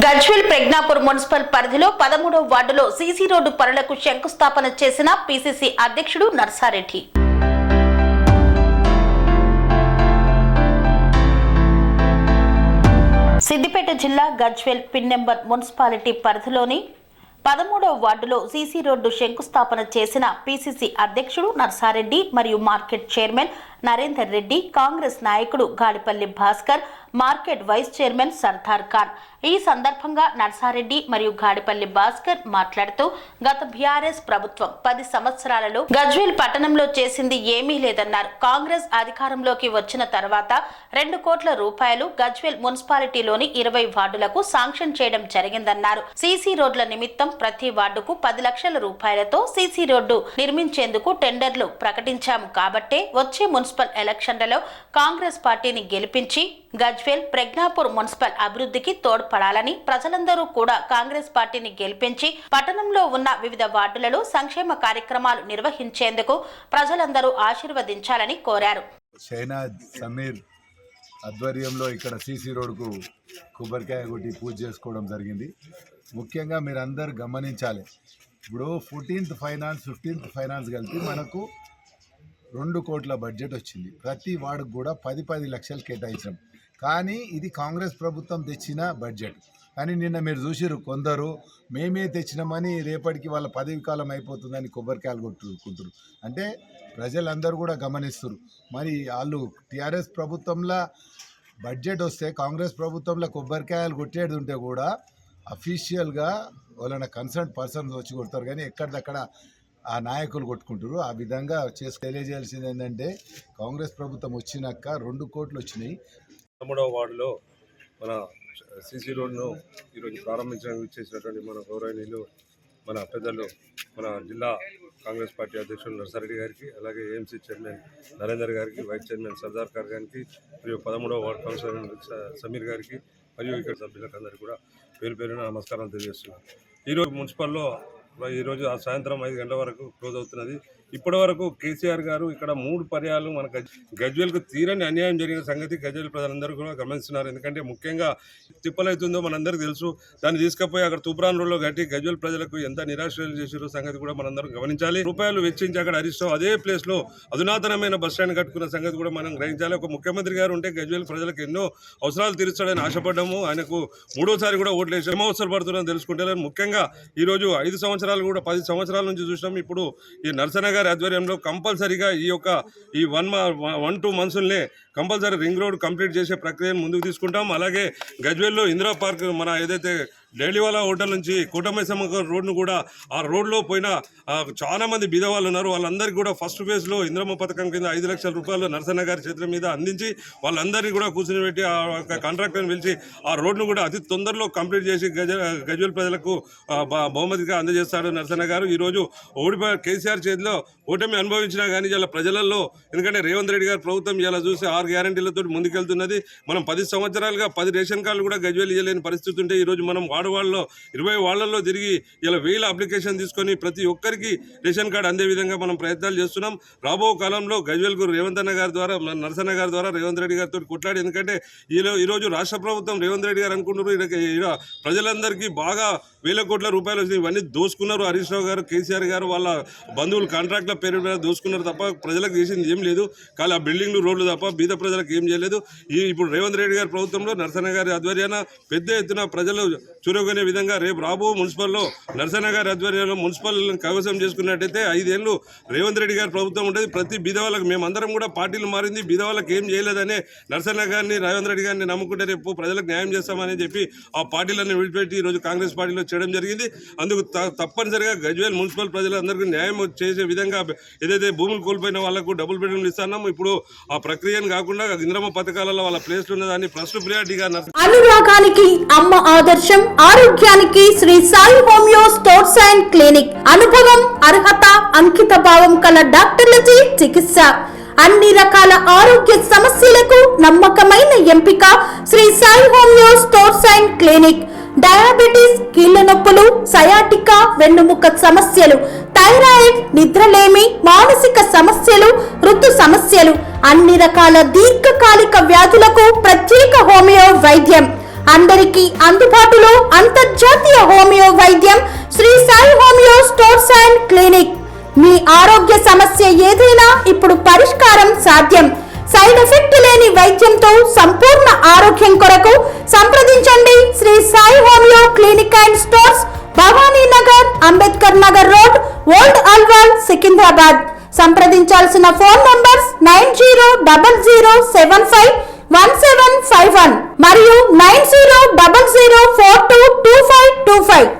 Gajwel Pragnapur municipal పరిధిలో 13వ వార్డులో CC road పనులకు శంకుస్థాపన చేసిన పీసీసీ అధ్యక్షుడు నర్సారెడ్డి. సిద్దిపేట జిల్లా గజ్వేల్ పిన్ నెంబర్ మున్సిపాలిటీ పరిధిలోని 13వ వార్డులో సీసీ రోడ్డు శంకుస్థాపన చేసిన పీసీసీ అధ్యక్షుడు నర్సారెడ్డి మరియు మార్కెట్ చైర్మన్ నరేందర్ రెడ్డి, కాంగ్రెస్ నాయకుడు Gadipalli Bhaskar, market vice chairman Sardar Khan. ఈ సందర్భంగా నర్సారెడ్డి మరియు గాడిపల్లి భాస్కర్ మాట్లాడుతూ గత బీఆర్ఎస్ ప్రభుత్వం 10 సంవత్సరాలలో గజ్వేల్ పట్టణంలో చేసింది ఏమీ లేదన్నారు. కాంగ్రెస్ అధికారంలోకి వచ్చిన తర్వాత 2 కోట్ల రూపాయలు గజ్వేల్ మున్సిపాలిటీలోని 20 వార్డులకు శాంక్షన్ చేయడం జరిగిందన్నారు. సీసీ రోడ్ల నిమిత్తం ప్రతి వార్డుకు 10 లక్షల రూపాయలతో సీసీ రోడ్డు నిర్మించేందుకు టెండర్లు ప్రకటించాము కాబట్టే వచ్చే మున్సిపల్ ఎలక్షన్లలో కాంగ్రెస్ పార్టీని గెలిపించి గజ్వేల్ ప్రజ్ఞాపూర్ మున్సిపల్ అభివృద్ధికి తోడ్పడాలని, ప్రజలందరూ కూడా కాంగ్రెస్ పార్టీని గెలిపించి పట్టణంలో ఉన్న వివిధ వార్డులలో సంక్షేమ కార్యక్రమాలు నిర్వహించేందుకు ప్రజలందరూ ఆశీర్వదించాలని కోరారు. సమీర్ ఆధ్వర్యంలో ఇక్కడ సీసీ రోడ్డుకు కొబ్బరికాయ కొట్టి పూజ చేసుకోవడం జరిగింది. ముఖ్యంగా మీరందరూ గమనించాలి, ఇప్పుడు 14th ఫైనాన్స్ 15th ఫైనాన్స్ కలిపి మనకు 2 కోట్ల బడ్జెట్ వచ్చింది. ప్రతి వార్డుకు కూడా 10 లక్షలు కేటాయించాం. కానీ ఇది కాంగ్రెస్ ప్రభుత్వం తెచ్చిన బడ్జెట్. కానీ నిన్న మీరు చూసిరు, కొందరు మేమే తెచ్చినామని రేపటికి వాళ్ళ పదవి కాలం అయిపోతుందని కొబ్బరికాయలు కొట్టుకుంటారు. అంటే ప్రజలందరూ కూడా గమనిస్తారు. మరి వాళ్ళు టీఆర్ఎస్ ప్రభుత్వంలో బడ్జెట్ వస్తే కాంగ్రెస్ ప్రభుత్వంలో కొబ్బరికాయలు కొట్టేది ఉంటే కూడా అఫీషియల్గా వాళ్ళ కన్సర్న్ పర్సన్స్ వచ్చి కొడతారు, కానీ ఎక్కడిదక్కడ ఆ నాయకులు కొట్టుకుంటారు. ఆ విధంగా తెలియజేయాల్సింది ఏంటంటే కాంగ్రెస్ ప్రభుత్వం వచ్చినాక 2 కోట్లు వచ్చినాయి. 13వ వార్డులో మన సీసీ రోడ్ను ఈరోజు ప్రారంభించడానికి చేసినటువంటి మన గౌరవనీయులు, మన పెద్దలు, మన జిల్లా కాంగ్రెస్ పార్టీ అధ్యక్షులు నర్సారెడ్డి గారికి, అలాగే ఏఎంసీ చైర్మన్ నరేందర్ గారికి, వైస్ చైర్మన్ సర్దార్ ఖాన్ గారికి, మరియు 13వ వార్డు కౌన్సిలర్ సమీర్ గారికి, మరియు ఇక్కడ సభ్యులకు అందరికీ కూడా పేరు పేరున నమస్కారం తెలియజేస్తున్నాను. ఈరోజు మున్సిపల్లో ఈరోజు ఆ సాయంత్రం 5 గంటల వరకు క్లోజ్ అవుతున్నది. ఇప్పటి వరకు కేసీఆర్ గారు ఇక్కడ 3 పర్యాలు మన గజ్వేల్కు తీరని అన్యాయం జరిగిన సంగతి గజ్వేల్ ప్రజలందరూ కూడా గమనిస్తున్నారు. ఎందుకంటే ముఖ్యంగా తిప్పలవుతుందో మనందరికీ తెలుసు. దాన్ని తీసుకుపోయి అక్కడ తూప్రాన్ రోడ్లో కట్టి గజ్వేల్ ప్రజలకు ఎంత నిరాశ్రయం చేసారో సంగతి కూడా మనందరం గమనించాలి. రూపాయలు వెచ్చించి అక్కడ హరీష్ రావు అదే ప్లేస్లో అధునాతనమైన బస్ స్టాండ్ కట్టుకున్న సంగతి కూడా మనం గ్రహించాలి. ఒక ముఖ్యమంత్రి గారు ఉంటే గజ్వేల్ ప్రజలకు ఎన్నో అవసరాలు తీరుస్తాడని ఆశపడ్డాము. ఆయనకు 3వసారి కూడా ఓట్లు వేసి అవసరం పడుతుందని తెలుసుకుంటే, ముఖ్యంగా ఈరోజు 5 సంవత్సరాలు కూడా 10 సంవత్సరాల నుంచి చూసినాం. ఇప్పుడు ఈ నర్సన్న ఆధ్వర్యంలో కంపల్సరీగా ఈ 1-2 మంత్స్నే కంపల్సరీ రింగ్ రోడ్ కంప్లీట్ చేసే ప్రక్రియను ముందుకు తీసుకుంటాం. అలాగే గజ్వేల్లో ఇందిరా పార్క్, మన ఏదైతే డైలీవాలా హోటల్ నుంచి కోటమైసమ్మ రోడ్ను కూడా, ఆ రోడ్లో పోయిన చాలా మంది బీదవాళ్ళు ఉన్నారు. వాళ్ళందరికీ కూడా ఫస్ట్ ఫేజ్లో ఇంద్రమ్మ పథకం కింద 5 లక్షల రూపాయలు నర్సన్న గారి చేతుల మీద అందించి వాళ్ళందరినీ కూడా కూర్చుని పెట్టి ఆ కాంట్రాక్టర్ని పిలిచి ఆ రోడ్ను కూడా అతి తొందరలో కంప్లీట్ చేసి గజ్వేల్ ప్రజలకు బహుమతిగా అందజేస్తాడు నర్సన్న గారు. ఈరోజు ఓడిపోయి కేసీఆర్ చేతిలో ఓటమి అనుభవించినా కానీ ఇలా ప్రజలలో, ఎందుకంటే రేవంత్ రెడ్డి గారి ప్రభుత్వం ఇలా చూసి 6 గ్యారంటీలతో ముందుకెళ్తున్నది. మనం 10 సంవత్సరాలుగా 10 రేషన్ కార్డులు కూడా గజ్వేల్ ఇవ్వలేని పరిస్థితి ఉంటే ఈరోజు మనం వార్డులో 20 వార్డులలో తిరిగి ఇలా 1000 అప్లికేషన్ తీసుకొని ప్రతి ఒక్కరికి రేషన్ కార్డు అందే విధంగా మనం ప్రయత్నాలు చేస్తున్నాం. రాబో కాలంలో గజ్వేల్కు రేవంత్ అన్న గారి ద్వారా, నర్సన్న గారి ద్వారా రేవంత్ రెడ్డి గారితో కొట్లాడి, ఎందుకంటే ఈరోజు రాష్ట్ర ప్రభుత్వం రేవంత్ రెడ్డి గారు అనుకుంటున్నారు ప్రజలందరికీ బాగా 1000 కోట్ల రూపాయలు వచ్చినాయి. ఇవన్నీ దోసుకున్నారు. హరీష్ రావు గారు, కేసీఆర్ గారు వాళ్ళ బంధువులు కాంట్రాక్ట్ల పేరు మీద దోసుకున్నారు తప్ప ప్రజలకు చేసింది ఏం లేదు. కానీ ఆ బిల్డింగ్లు, రోడ్లు తప్ప బీద ప్రజలకు ఏం చేయలేదు. ఇప్పుడు రేవంత్ రెడ్డి గారి ప్రభుత్వంలో నర్సన్న గారి ఆధ్వర్యాన పెద్ద ఎత్తున ప్రజలు చురుకునే విధంగా రేపు రాబో మున్సిపల్లో నర్సన్న గారి ఆధ్వర్యంలో మున్సిపల్ కైవసం చేసుకున్నట్టయితే 5 ఏళ్ళు రేవంత్ రెడ్డి గారి ప్రభుత్వం ఉంటుంది. ప్రతి బీదవాళ్ళకి, మేమందరం కూడా పార్టీలు మారింది, బీదవాళ్ళకి ఏం చేయలేదనే నర్సన్న గారిని, రేవంత్ రెడ్డి గారిని నమ్ముకుంటే రేపు ప్రజలకు న్యాయం చేస్తామని చెప్పి ఆ పార్టీలన్నీ విడిచిపెట్టి ఈరోజు కాంగ్రెస్ పార్టీలో చేయడం జరిగింది. అందుకు తప్పనిసరిగా గజ్వేల్ మున్సిపల్ ప్రజలందరికీ న్యాయం చేసే విధంగా ఏదైతే భూములు కోల్పోయిన వాళ్ళకు డబుల్ బెడ్రూమ్లు ఇస్తున్నాము, ఇప్పుడు ఆ ప్రక్రియను కాకుండా ఇంద్రమ్మ పథకాలలో వాళ్ళ ప్లేస్లు ఉన్నదాన్ని ఫస్ట్ ప్రియారిటీగా. అనురాగానికి అమ్మ ఆదర్శం, ఆరోగ్యానికి Sri Sai homeo stores and clinic. అనుభవం, అర్హత, అంకిత భావం కల డాక్టర్లచే చికిత్స. అన్ని రకాల ఆరోగ్య సమస్యలకు నమ్మకమైన ఎంపిక Sri Sai homeo stores and clinic. Diabetes, కీళ్ల నొప్పులు, సయాటికా, వెన్నుముక సమస్యలు, థైరాయిడ్, నిద్రలేమి, మానసిక సమస్యలు, ఋతు సమస్యలు, అన్ని రకాల దీర్ఘకాలిక వ్యాధులకు ప్రత్యేక హోమియో వైద్యం. అందరికీ అందుబాటులో అంతర్జాతీయ హోమియో వైద్యం Sri Sai homeo stores and clinic. మీ ఆరోగ్య సమస్య ఏదైనా ఇప్పుడు పరిష్కారం సాధ్యం. సైడ్ ఎఫెక్ట్ లేని వైద్యంతో సంపూర్ణ ఆరోగ్యం కొరకు సంప్రదించండి Sri Sai homeo clinic and stores, Bhavani Nagar, Ambedkar Nagar road, old Alwal, Secunderabad. సంప్రదించాల్సిన ఫోన్ నంబర్స్ 9000751751 మరియు 9000422525.